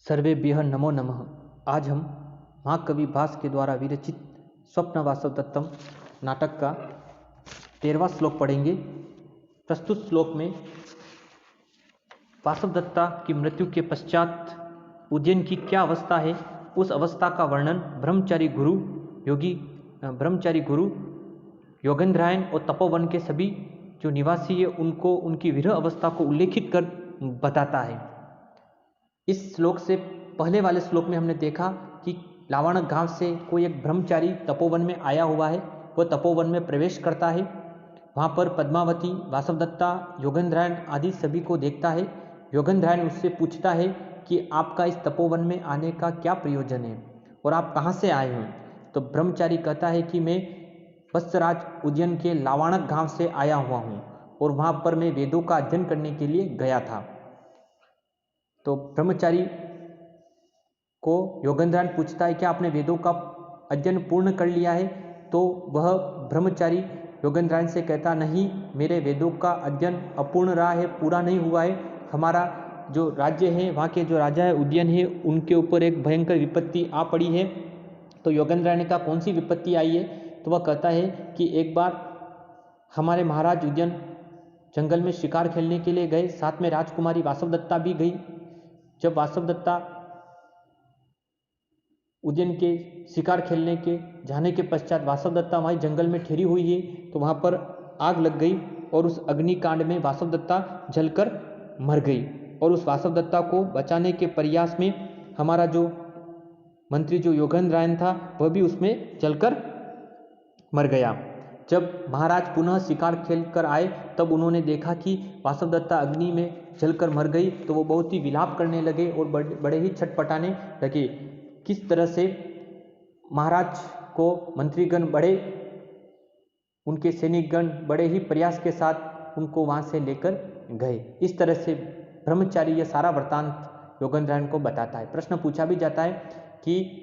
सर्वेभ्यः नमो नमः। आज हम महाकवि भास के द्वारा विरचित स्वप्न वासवदत्तम नाटक का 13वां श्लोक पढ़ेंगे। प्रस्तुत श्लोक में वासवदत्ता की मृत्यु के पश्चात उज्जैन की क्या अवस्था है, उस अवस्था का वर्णन ब्रह्मचारी गुरु योगेंद्रायन और तपोवन के सभी जो निवासी है उनको उनकी विरह अवस्था को उल्लेखित कर बताता है। इस श्लोक से पहले वाले श्लोक में हमने देखा कि लावण गांव से कोई एक ब्रह्मचारी तपोवन में आया हुआ है। वह तपोवन में प्रवेश करता है। वहाँ पर पद्मावती, वासवदत्ता, योगेंद्रायन आदि सभी को देखता है। योगेंद्रायन उससे पूछता है कि आपका इस तपोवन में आने का क्या प्रयोजन है और आप कहाँ से आए हैं। तो ब्रह्मचारी कहता है कि मैं वत्सराज उज्जैन के लावाणक गांव से आया हुआ हूँ और वहाँ पर मैं वेदों का अध्ययन करने के लिए गया था। तो ब्रह्मचारी को योगेंद्रायन पूछता है कि आपने वेदों का अध्ययन पूर्ण कर लिया है। तो वह ब्रह्मचारी योगेंद्रायन से कहता, नहीं, मेरे वेदों का अध्ययन अपूर्ण रहा है, पूरा नहीं हुआ है। हमारा जो राज्य है, वहाँ के जो राजा है उज्जैन है, उनके ऊपर एक भयंकर विपत्ति आ पड़ी है। तो योगेंद्रायन ने कहा, कौन सी विपत्ति आई है? तो वह कहता है कि एक बार हमारे महाराज उज्जैन जंगल में शिकार खेलने के लिए गए, साथ में राजकुमारी वासवदत्ता भी गई। जब वासवदत्ता उज्जैन के शिकार खेलने के जाने के पश्चात वासवदत्ता वहीं जंगल में ठहरी हुई है, तो वहाँ पर आग लग गई और उस अग्निकांड में वासवदत्ता जलकर मर गई। और उस वासवदत्ता को बचाने के प्रयास में हमारा जो मंत्री जो योगेंद्रायन था वह भी उसमें जलकर मर गया। जब महाराज पुनः शिकार खेल कर आए तब उन्होंने देखा कि वासवदत्ता अग्नि में जलकर मर गई। तो वो बहुत ही विलाप करने लगे और बड़े ही छटपटाने लगे। किस तरह से महाराज को मंत्रीगण उनके सैनिकगण बड़े ही प्रयास के साथ उनको वहाँ से लेकर गए। इस तरह से ब्रह्मचारी यह सारा वृत्तांत योगेंद्रायन को बताता है। प्रश्न पूछा भी जाता है कि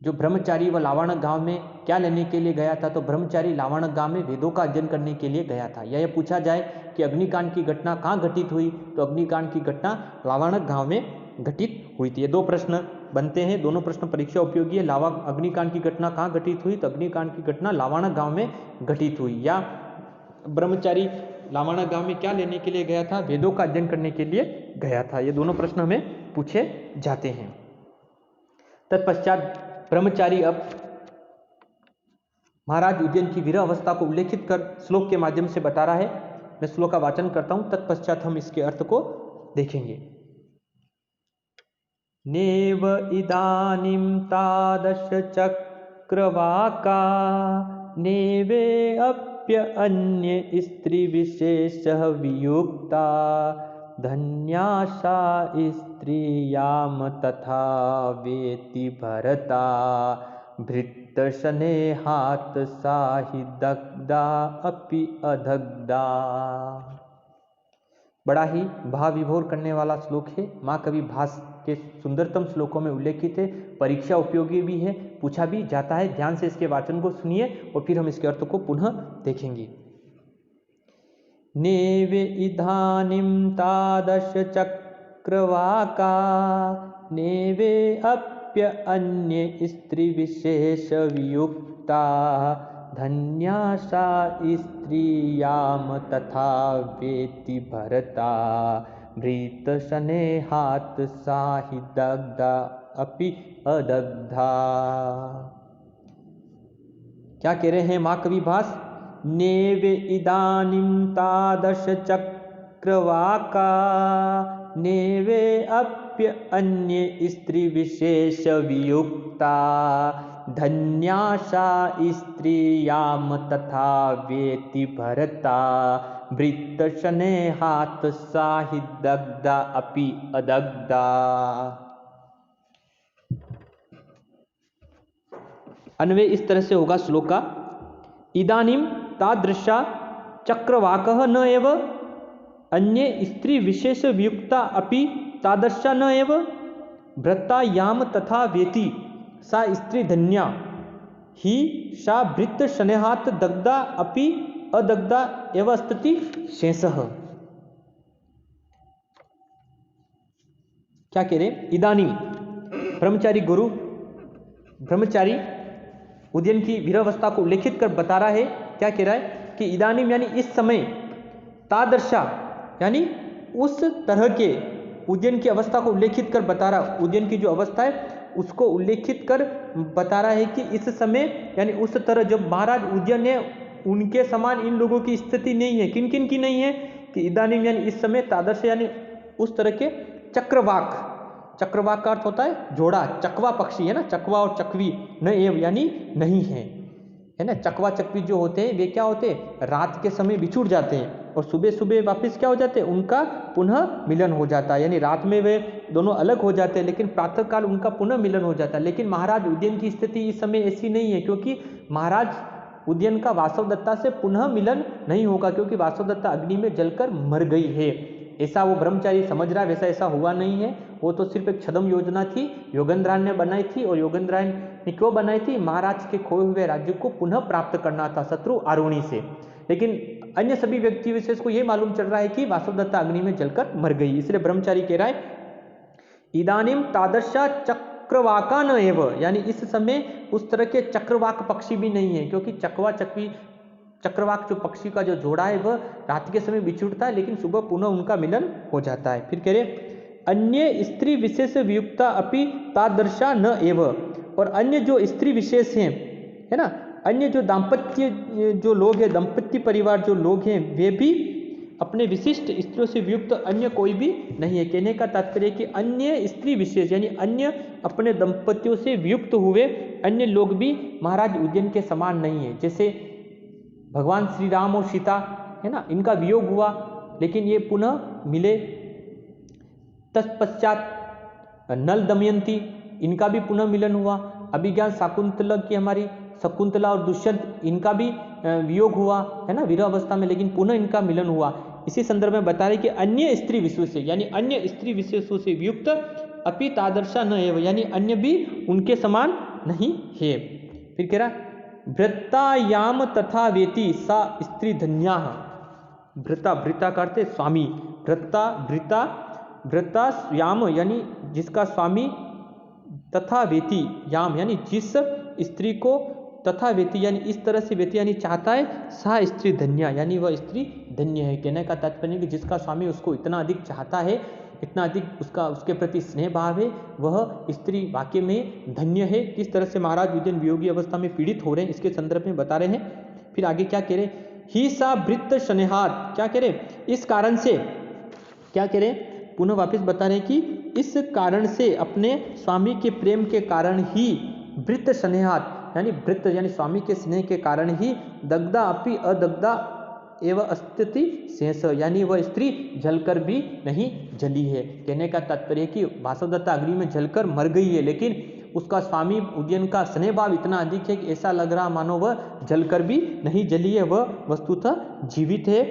जो ब्रह्मचारी वह लावण गांव में क्या लेने के लिए गया था। तो ब्रह्मचारी लावण गांव में वेदों का अध्ययन करने के लिए गया था। यह पूछा जाए कि अग्निकांड की घटना कहाँ घटित हुई, तो अग्निकांड की घटना लावण गांव में घटित हुई थी। ये दो प्रश्न बनते हैं, दोनों प्रश्न परीक्षा उपयोगी है। अग्निकांड की घटना कहाँ घटित हुई, तो अग्निकांड की घटना लावण गांव में घटित हुई। या ब्रह्मचारी लावण गांव में क्या लेने के लिए गया था, वेदों का अध्ययन करने के लिए गया था। ये दोनों प्रश्न हमें पूछे जाते हैं। तत्पश्चात ब्रह्मचारी अब महाराज उज्जैन की विरह अवस्था को उल्लेखित कर श्लोक के माध्यम से बता रहा है। मैं श्लोक का वाचन करता हूं, तत्पश्चात हम इसके अर्थ को देखेंगे। नेव इदानीं तादश चक्रवाका नेवे अप्य अन्य स्त्री विशेषः वियुक्ता धन्याशा स्त्रियाम तथा वेति भरता भृत्तशनेहात् सा हि दग्धा अपि अदग्धा। बड़ा ही भाव विभोर करने वाला श्लोक है। माँ कवि भास के सुंदरतम श्लोकों में उल्लेखित है। परीक्षा उपयोगी भी है, पूछा भी जाता है। ध्यान से इसके वाचन को सुनिए और फिर हम इसके अर्थ को पुनः देखेंगे। नेवे इदानीं तादश चक्रवाका नेवे अप्य अन्य स्त्री विशेष वियुक्ता धन्याशा स्त्रियाम तथा वेति भरता भृत्तशनेहात् सा हि दग्धा अपि अदग्धा। क्या कह रहे हैं माँ कवि भास? नेवे इदानीं तादश चक्रवाका नेवे अप्य अन्य स्त्री विशेष वियुक्ता धन्याशा स्त्रियाम तथा वेति भरता भृत्तशनेहात् सा हि दग्धा अपि अदग्धा। अन्वय इस तरह से होगा श्लोक का। इदानीं तादृशा चक्रवाकः न एव अन्य स्त्री विशेष वियुक्ता अपि तादृशा न एव भ्रता याम तथा वेति सा स्त्री धन्या ही सा भृत्त शनेहात् दग्धा अपि अदग्धा एव अस्ति शेषः। क्या कह रहे, इदानीम ब्रह्मचारी उदयन की वीरावस्था को उल्लेखित कर बता रहा है। क्या कह रहा है कि इदानीम यानी इस समय, तादर्शा यानी उस तरह के उदयन की अवस्था को उल्लेखित कर बता रहा, उदयन की जो अवस्था है उसको उल्लेखित कर बता रहा है कि इस समय यानी उस तरह जब महाराज उदयन है उनके समान इन लोगों की स्थिति नहीं है। किन किन की नहीं है कि इदानीम यानी इस समय, तादर्श यानी उस तरह के चक्रवाक का अर्थ होता है जोड़ा, चकवा पक्षी है ना, चकवा और चकवी, न एव यानी नहीं है ना। चकवा चकवी जो होते हैं वे क्या होते हैं, रात के समय बिछुड़ जाते हैं और सुबह सुबह वापस क्या हो जाते हैं, उनका पुनः मिलन हो जाता है। यानी रात में वे दोनों अलग हो जाते हैं लेकिन प्रातः काल उनका पुनः मिलन हो जाता है। लेकिन महाराज उदयन की स्थिति इस समय ऐसी नहीं है, क्योंकि महाराज उदयन का वासवदत्ता से पुनः मिलन नहीं होगा, क्योंकि वासवदत्ता अग्नि में जलकर मर गई है। ऐसा वो ब्रह्मचारी समझ रहा है, वैसा ऐसा हुआ नहीं है। वो तो सिर्फ एक छद्म योजना थी, योगेंद्रायण ने बनाई थी। और योगेंद्रायण ने क्यों बनाई थी, महाराज के खोए हुए राज्य को पुनः प्राप्त करना था शत्रु आरुणी से। लेकिन अन्य सभी व्यक्ति विशेष को यह मालूम चल रहा है कि वासवदत्ता अग्नि में जलकर मर गई, इसलिए ब्रह्मचारी कह रहा है इदानीम तादर्शा चक्रवाका न एव, यानी इस समय उस तरह के चक्रवाक पक्षी भी नहीं है, क्योंकि चक्रवाक जो पक्षी का जो जोड़ा है वह रात के समय बिछुड़ता है लेकिन सुबह पुनः उनका मिलन हो जाता है। फिर कह रहे अन्य स्त्री विशेष वियुक्ता अपि तादर्शा न एव, और अन्य जो स्त्री विशेष हैं है ना, अन्य जो दाम्पत्य जो लोग हैं, दाम्पत्य परिवार जो लोग हैं, वे भी अपने विशिष्ट स्त्रियों से वियुक्त अन्य कोई भी नहीं है। कहने का तात्पर्य कि अन्य स्त्री विशेष यानी अन्य अपने दंपतियों से वियुक्त हुए अन्य लोग भी महाराज उदयन के समान नहीं है। जैसे भगवान श्री राम और सीता है ना, इनका वियोग हुआ लेकिन ये पुनः मिले। तत्पश्चात नल दमयंती, इनका भी पुनः मिलन हुआ। अभिज्ञान शाकुंतला की हमारी शकुंतला और दुष्यंत, इनका भी वियोग हुआ है ना वीरावस्था में, लेकिन पुनः इनका मिलन हुआ। इसी संदर्भ में बता रहे कि अन्य स्त्री विशेष से यानी अन्य स्त्री विशेषों से वियुक्त अपि तादर्शा न एव, यानी अन्य भी उनके समान नहीं है। फिर कह रहा भृतायाम तथा वेति सा स्त्री धन्या। भृता का अर्थ है स्वामी, भृता याम यानी जिसका स्वामी, तथा वेति याम यानी जिस स्त्री को, तथा वेति यानी इस तरह से, वेति यानी चाहता है, सा स्त्री धन्या यानी वह स्त्री धन्य है। कहने का तात्पर्य कि जिसका स्वामी उसको इतना अधिक चाहता है, इतना अधिक उसके प्रति स्नेह भाव है, वह स्त्री वाकई में धन्य है। किस तरह से महाराज उदयन वियोगी अवस्था में पीड़ित हो रहे हैं इसके संदर्भ में बता रहे हैं। फिर आगे क्या कह रहे, ही सा भृत स्नेहात, क्या कह रहे, इस कारण से, क्या कह रहे, पुनः वापस बता रहे हैं कि इस कारण से, अपने स्वामी के प्रेम के कारण ही, भृत स्नेहात यानी भृत यानी स्वामी के स्नेह के कारण ही, दग्धा अपि अदग्धा एवं अस्तिति शेष यानी वह स्त्री जलकर भी नहीं जली है। कहने का तात्पर्य कि वासवदत्ता अग्नि में जलकर मर गई है लेकिन उसका स्वामी उदयन का स्नेह भाव इतना अधिक है कि ऐसा लग रहा मानो वह जलकर भी नहीं जली है, वह वस्तुतः जीवित है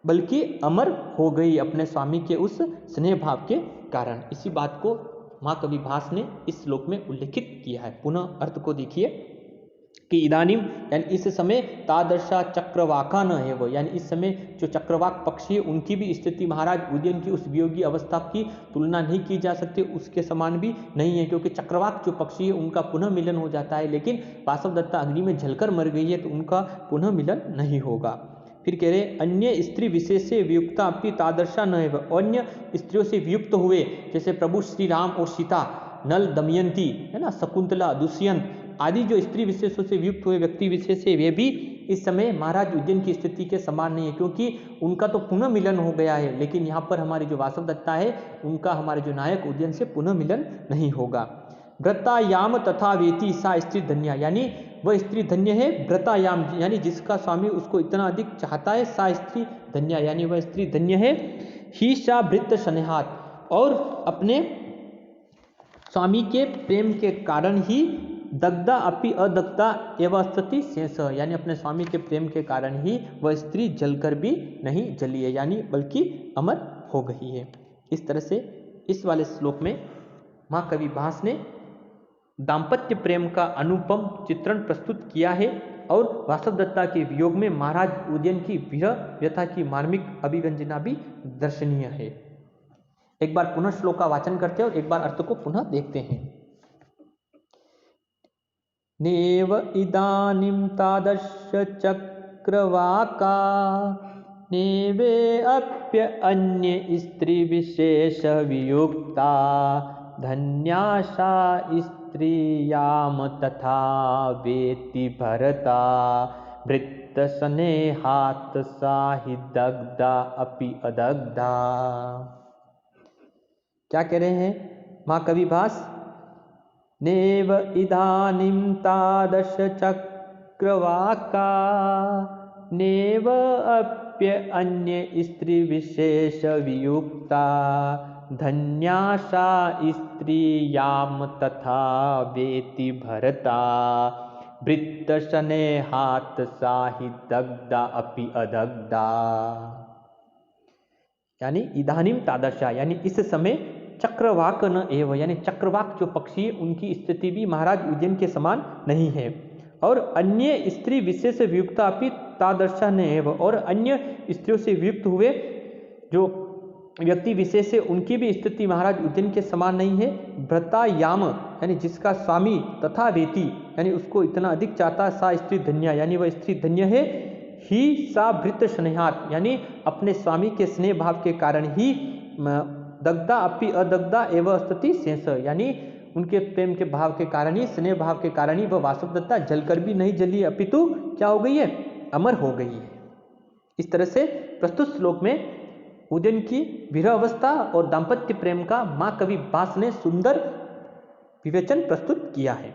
बल्कि अमर हो गई अपने स्वामी के उस स्नेह भाव के कारण। इसी बात को माँ कवि भास ने इस श्लोक में उल्लेखित किया है। पुनः अर्थ को देखिए कि इदानीम यानी इस समय, तादर्शा चक्रवाका न है वो, यानी इस समय जो चक्रवाक पक्षी है उनकी भी स्थिति महाराज उदयन की उस वियोगी अवस्था की तुलना नहीं की जा सकती, उसके समान भी नहीं है, क्योंकि चक्रवाक जो पक्षी है उनका पुनः मिलन हो जाता है लेकिन वासवदत्ता अग्नि में जलकर मर गई है तो उनका पुनः मिलन नहीं होगा। फिर कह रहे अन्य स्त्री विशेष से वियुक्ता अपि तादर्शा न एव, अन्य स्त्रियों से वियुक्त हुए जैसे प्रभु श्री राम और सीता, नल दमयंती है ना, शकुंतला, दुष्यंत आदि जो स्त्री विशेषों से वियुक्त हुए व्यक्ति विशेष है, वे भी इस समय महाराज उदयन की स्थिति के समान नहीं है, क्योंकि उनका तो पुनः मिलन हो गया है लेकिन यहाँ पर हमारी जो वासवदत्ता है उनका हमारे जो नायक उदयन से पुनः मिलन नहीं होगा। व्रतायाम तथा वेति सा स्त्री धन्या, यानी वह स्त्री धन्य है। व्रतायाम यानी जिसका स्वामी उसको इतना अधिक चाहता है, सा स्त्री धन्या यानी वह स्त्री धन्य है। ही सा भृत स्नेहात, और अपने स्वामी के प्रेम के कारण ही, दग्धा अपि अदग्धा एवं स्थिति शेष, यानी अपने स्वामी के प्रेम के कारण ही वह स्त्री जलकर भी नहीं जली है यानी बल्कि अमर हो गई है। इस तरह से इस वाले श्लोक में माँ कवि भास ने दाम्पत्य प्रेम का अनुपम चित्रण प्रस्तुत किया है और वासवदत्ता के वियोग में महाराज उदयन की विरह व्यथा की मार्मिक अभिव्यंजना भी दर्शनीय है। एक बार पुनः श्लोक का वाचन करते हैं और एक बार अर्थ को पुनः देखते हैं। नेव इदानीं तादृश चक्रवाका नेवे अप्य अन्य स्त्री विशेष वियुक्ता धन्याशा स्त्रियाम तथा वेति भरता वृत्त स्नेहात् सा हि दग्धा अपि अदग्धा। क्या कह रहे हैं माँ कवि भास? नेव इदानीं तादृश चक्रवाका नेव अप्य अन्य स्त्री विशेष वियुक्ता धन्याशा स्त्रियाम तथा वेति भरता वृत्त स्नेहात् सा हि दग्धा अपि अदग्धा। यानी इदानीम तादृशा यानी इस समय चक्रवाक न एव यानी चक्रवाक जो पक्षी है उनकी स्थिति भी महाराज उज्जैन के समान नहीं है। और अन्य स्त्री विशेष वियुक्ता अपि तादृशा न एव और अन्य स्त्रियों से वियुक्त हुए जो व्यक्ति विशेष है उनकी भी स्थिति महाराज उज्जैन के समान नहीं है। भ्रता याम यानी जिसका स्वामी तथा वेति यानी उसको इतना अधिक चाहता सा स्त्री धन्या यानी वह स्त्री धन्य है। ही सा भृत स्नेहात यानी अपने स्वामी के स्नेह भाव के कारण ही दग्धा अपि अदग्धा एवं स्थिति शेष यानी उनके प्रेम के भाव के कारण ही स्नेह भाव के कारण ही वह वासुदेवता जलकर भी नहीं जली अपितु क्या हो गई है? अमर हो गई है। इस तरह से प्रस्तुत श्लोक में उज्जैन की विरह अवस्था और दाम्पत्य प्रेम का माँ कवि भास ने सुंदर विवेचन प्रस्तुत किया है।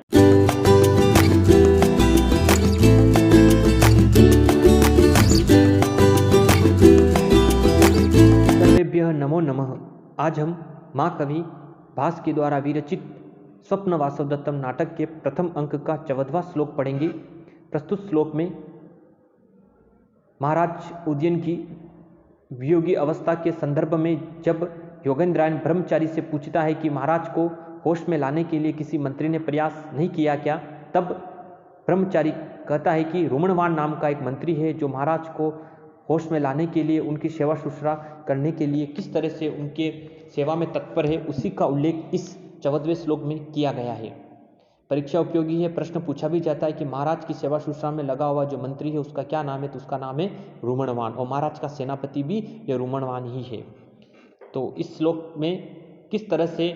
सर्वेभ्यः नमो नमः। आज हम माँ कवि भास के द्वारा विरचित स्वप्न वासवदत्तम नाटक के प्रथम अंक का 14वां श्लोक पढ़ेंगे। प्रस्तुत श्लोक में महाराज उज्जैन की वियोगी अवस्था के संदर्भ में जब योगेंद्रायण ब्रह्मचारी से पूछता है कि महाराज को होश में लाने के लिए किसी मंत्री ने प्रयास नहीं किया क्या, तब ब्रह्मचारी कहता है कि रुमणवान नाम का एक मंत्री है जो महाराज को होश में लाने के लिए उनकी सेवा शुश्रूषा करने के लिए किस तरह से उनके सेवा में तत्पर है, उसी का उल्लेख इस 14वें श्लोक में किया गया है। परीक्षा उपयोगी है, प्रश्न पूछा भी जाता है कि महाराज की सेवा शुश्रूषा में लगा हुआ जो मंत्री है उसका क्या नाम है, तो उसका नाम है रुमणवान और महाराज का सेनापति भी यह रुमणवान ही है। तो इस श्लोक में किस तरह से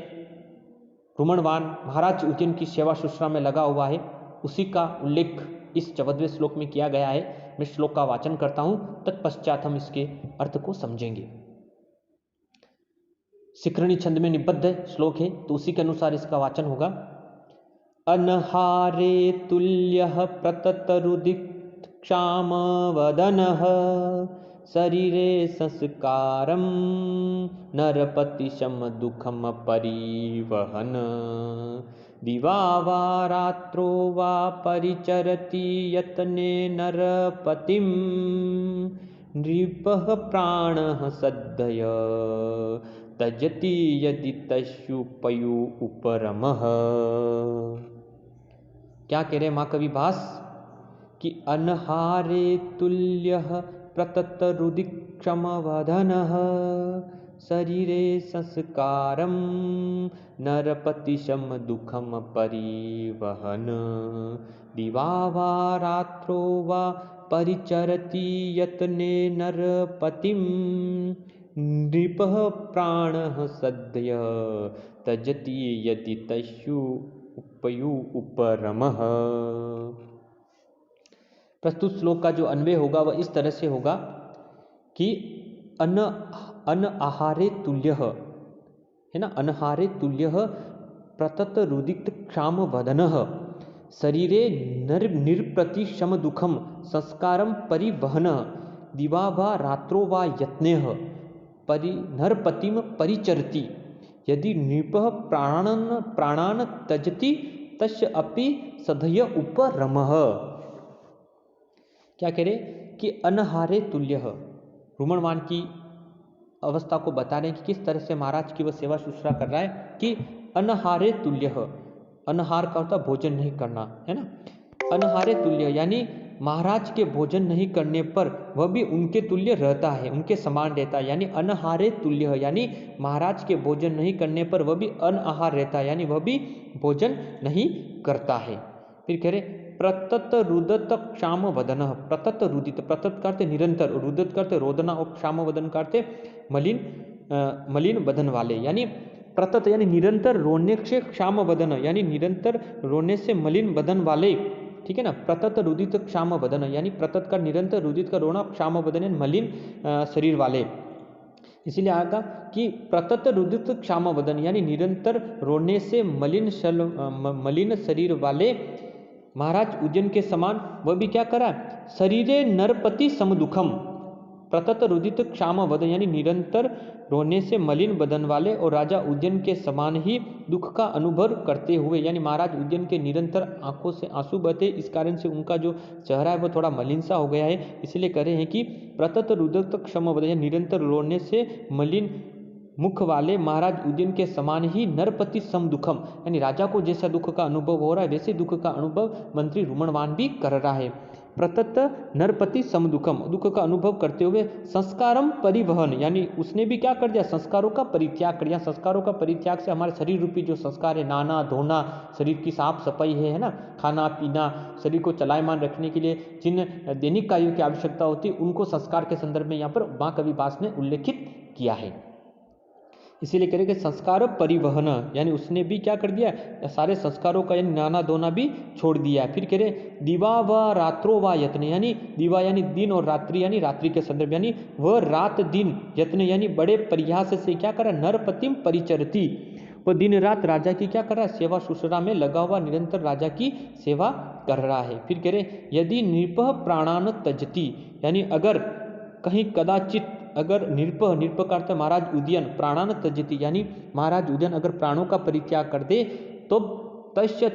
रुमणवान महाराज उज्जैन की सेवा शुश्रूषा में लगा हुआ है उसी का उल्लेख इस 14वें श्लोक में किया गया है। मैं श्लोक का वाचन करता हूं, तत्पश्चात हम इसके अर्थ को समझेंगे। शिखरणी छंद में निबद्ध श्लोक है तो उसी के अनुसार इसका वाचन होगा। अनहारे तुल्यः प्रततरुदित क्षाम वदनः शरीरे संस्कारं नरपतिशम दुखम परिवहन दिवा वा रात्रो वा परिचरति यत्ने नरपतिं नृपः प्राणः सद्धय तजति यदि तस्युपयु उपरमः। क्या कह रहे माँ कवि भास कि अनहारे तुल्यः प्रततरुदिक्षमवदनः शरीरे संस्कारं नरपतिशम दुखम परिवहन दिवा वा रात्रो वा परिचरति यत्ने नरपतिं नृपः प्राणः सद्य तजति यदि तस्यु उपयु उपरमः। प्रस्तुत श्लोक का जो अन्वय होगा वह इस तरह से होगा कि अन आहारे तुल्यः है ना, अनहारे तुल्यः प्रतत रुदित क्षाम वदनः शरीरे निर्प्रति शम दुखम संस्कारम परिवहन दिवा वा रात्रो वा यत्नेह नरपतिम परिचरति यदि नृपः प्राणान तजति तस्य अपि सधय उपरमः। क्या कह रहे कि अनहारे तुल्यः रुमणवान की अवस्था को बता रहे हैं कि किस तरह से महाराज की वह सेवा शुश्रूषा कर रहा है कि अनहारे तुल्यः, अनहार का होता भोजन नहीं करना है ना, अनहारे तुल्य यानी महाराज के भोजन नहीं करने पर वह भी उनके तुल्य रहता है, उनके समान रहता है, यानी अनहारे तुल्य है, यानी महाराज के भोजन नहीं करने पर वह भी अनआहार रहता है, यानी वह भी भोजन नहीं करता है। फिर कह रहे प्रतत रुदत क्षाम वदन, प्रतत रुदित, प्रतत करते निरंतर, रुदत करते रोदना और क्षाम वदन करते मलिन बदन वाले, यानी प्रतत यानी निरंतर रोने से क्षाम वदन, यानी निरंतर रोने से मलिन बदन वाले, ठीक है ना। प्रतत रुदित क्षाम वदन, यानी प्रतत का निरंतर, रुदित का रोना, क्षाम वदन यानी मलिन शरीर वाले। इसीलिए आगा कि प्रतत रुदित क्षाम वदन यानी निरंतर रोने से मलिन शरीर वाले महाराज उज्जैन के समान वह भी क्या करा, शरीरे नरपति समदुखम, प्रतत रुदित क्षाम वदन यानी निरंतर रोने से मलिन बदन वाले और राजा उज्जैन के समान ही दुख का अनुभव करते हुए, यानी महाराज उज्जैन के निरंतर आंखों से आंसू बहते, इस कारण से उनका जो चेहरा है वो थोड़ा मलिन सा हो गया है। इसलिए कह रहे हैं कि प्रतत रुदित क्षम वदन यानी निरंतर रोने से मलिन मुख वाले महाराज उज्जैन के समान ही नरपति सम दुखम, यानी राजा को जैसा दुख का अनुभव हो रहा है वैसे दुख का अनुभव मंत्री रुमणवान भी कर रहा है। प्रतत नरपति सम दुखम, दुख का अनुभव करते हुए संस्कारम परिवहन, यानी उसने भी क्या कर दिया, संस्कारों का परित्याग कर दिया। संस्कारों का परित्याग से हमारे शरीर रूपी जो संस्कार है, नहाना धोना, शरीर की साफ सफाई है ना, खाना पीना, शरीर को चलायमान रखने के लिए जिन दैनिक कार्यों की आवश्यकता होती है उनको संस्कार के संदर्भ में यहाँ पर माँ कवि भास ने उल्लेखित किया है। इसीलिए कह रहे कि संस्कार परिवहन, यानी उसने भी क्या कर दिया, सारे संस्कारों का यानी नहाना धोना भी छोड़ दिया। फिर कह रहे दिवा व रात्रो व यत्न, यानी दिवा यानी दिन और रात्रि यानी रात्रि के संदर्भ, यानी वह रात दिन, यत्न यानी बड़े प्रयास से क्या करा, नरपतिम परिचरती, वह दिन रात राजा की क्या कर रहा है, सेवा शुश्रूषा में लगा हुआ निरंतर राजा की सेवा कर रहा है। फिर कह रहे यदि नृपः प्राणान त्यजति, यानी अगर कहीं कदाचित अगर नृप का अर्थ महाराज उदयन प्राणान त्यजति, यानी महाराज उदयन अगर प्राणों का परित्याग कर दे तो तस्य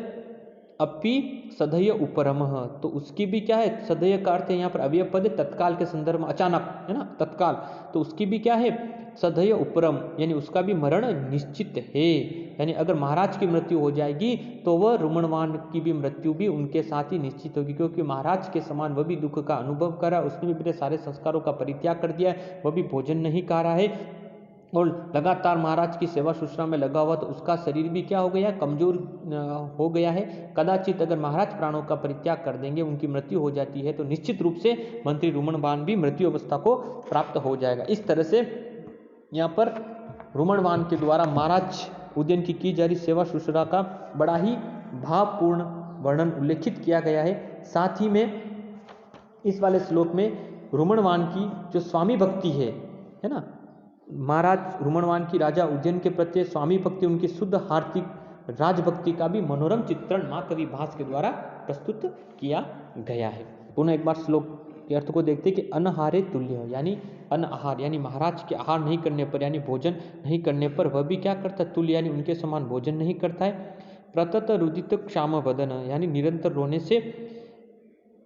अपि सदय उपरम, तो उसकी भी क्या है, सदय का अर्थ है यहाँ पर अवयव पद तत्काल के संदर्भ में, अचानक है ना, तत्काल, तो उसकी भी क्या है, सदय उपरम, यानी उसका भी मरण निश्चित है। यानी अगर महाराज की मृत्यु हो जाएगी तो वह रुमणवान की भी मृत्यु भी उनके साथ ही निश्चित होगी, क्योंकि महाराज के समान वह भी दुख का अनुभव करा, उसने भी अपने सारे संस्कारों का परित्याग कर दिया है, वह भी भोजन नहीं खा रहा है और लगातार महाराज की सेवा शुश्रूषा में लगा हुआ, तो उसका शरीर भी क्या हो गया, कमजोर हो गया है। कदाचित अगर महाराज प्राणों का परित्याग कर देंगे, उनकी मृत्यु हो जाती है, तो निश्चित रूप से मंत्री रुमणवान भी मृत्यु अवस्था को प्राप्त हो जाएगा। इस तरह से यहाँ पर रुमणवान के द्वारा महाराज उज्जैन की जा रही सेवा शुश्रूषा का बड़ा ही भावपूर्ण वर्णन उल्लेखित किया गया है। साथ ही में इस वाले श्लोक में रुमणवान की जो स्वामी भक्ति है ना, महाराज रुमणवान की राजा उज्जैन के प्रति स्वामी भक्ति, उनकी शुद्ध हार्दिक राजभक्ति का भी मनोरम चित्रण माँ कवि भास के द्वारा प्रस्तुत किया गया है। पुनः एक बार श्लोक के अर्थ को देखते कि अनहारे तुल्य, यानी अनआहार यानी महाराज के आहार नहीं करने पर, यानी भोजन नहीं करने पर वह भी क्या करता है, तुल्य यानी उनके समान भोजन नहीं करता है। प्रतत रुदित क्षाम वदन, यानी निरंतर रोने से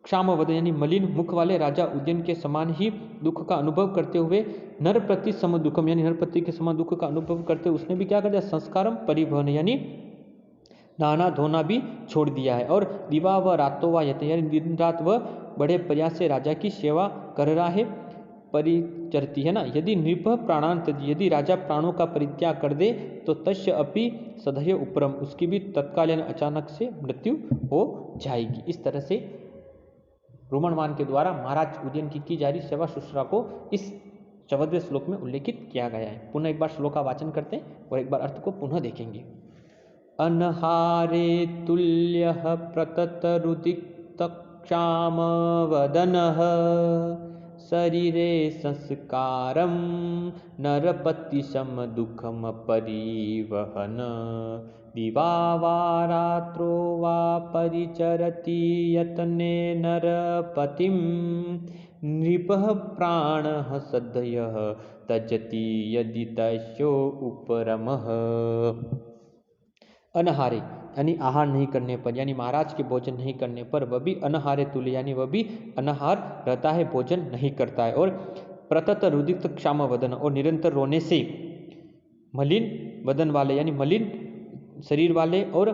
क्षाम वदन यानी मलिन मुख वाले राजा उज्जैन के समान ही दुख का अनुभव करते हुए नरप्रति सम दुखम, यानी नरपति के समान दुख का अनुभव करते हुए उसने भी क्या कर दिया, संस्कारम परिवहन, यानी नहाना धोना भी छोड़ दिया है। और दिवा व रातो व यत, यानी दिन रात वह बड़े प्रयास से राजा की सेवा कर रहा है, परिचरती है ना। यदि नृप प्राणान त्यजति, यदि राजा प्राणों का परित्याग कर दे तो तस्य अपि सदय उपरम, उसकी भी तत्काल यानी अचानक से मृत्यु हो जाएगी। इस तरह से रुमणवान के द्वारा महाराज उज्जैन की जा रही सेवा शुश्रूषा को इस 14वें श्लोक में उल्लेखित किया गया है। पुनः एक बार श्लोक का वाचन करते हैं और एक बार अर्थ को पुनः देखेंगे। अनहारे तुल्य प्रतत रुदित क्षाम वदनः शरीरे संस्कारम नरपति सम दुखम परिवहन दिवा वा रात्रो वा परिचरति यत्ने नरपतिम नृपः प्राणः सदयः त्यजति यदि तस्यो उपरमः। अनहारे यानी आहार नहीं करने पर, यानी महाराज के भोजन नहीं करने पर वह भी अनहारे तुल्य, यानी वह भी अनहार रहता है, भोजन नहीं करता है। और प्रतत रुदित क्षाम वदन, और निरंतर रोने से मलिन वदन वाले यानी मलिन शरीर वाले और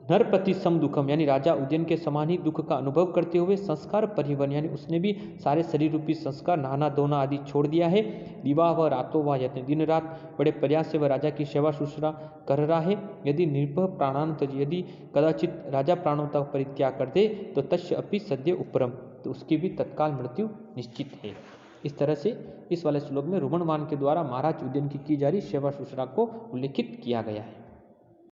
नरपति सम दुखम यानी राजा उदयन के समान ही दुख का अनुभव करते हुए संस्कार परिवन यानी उसने भी सारे शरीर रूपी संस्कार नहाना धोना आदि छोड़ दिया है। दिवा व रातों व यत्न दिन रात बड़े प्रयास से वह राजा की सेवा शुश्रूषा कर रहा है। यदि निर्भय प्राणान तज यदि कदाचित राजा प्राणों का परित्याग कर दे तो तस्य अपि सद्य उपरम तो उसकी भी तत्काल मृत्यु निश्चित है। इस तरह से इस वाले श्लोक में रुमणवान के द्वारा महाराज उदयन की जा रही सेवा शुश्रूषा को उल्लेखित किया गया है।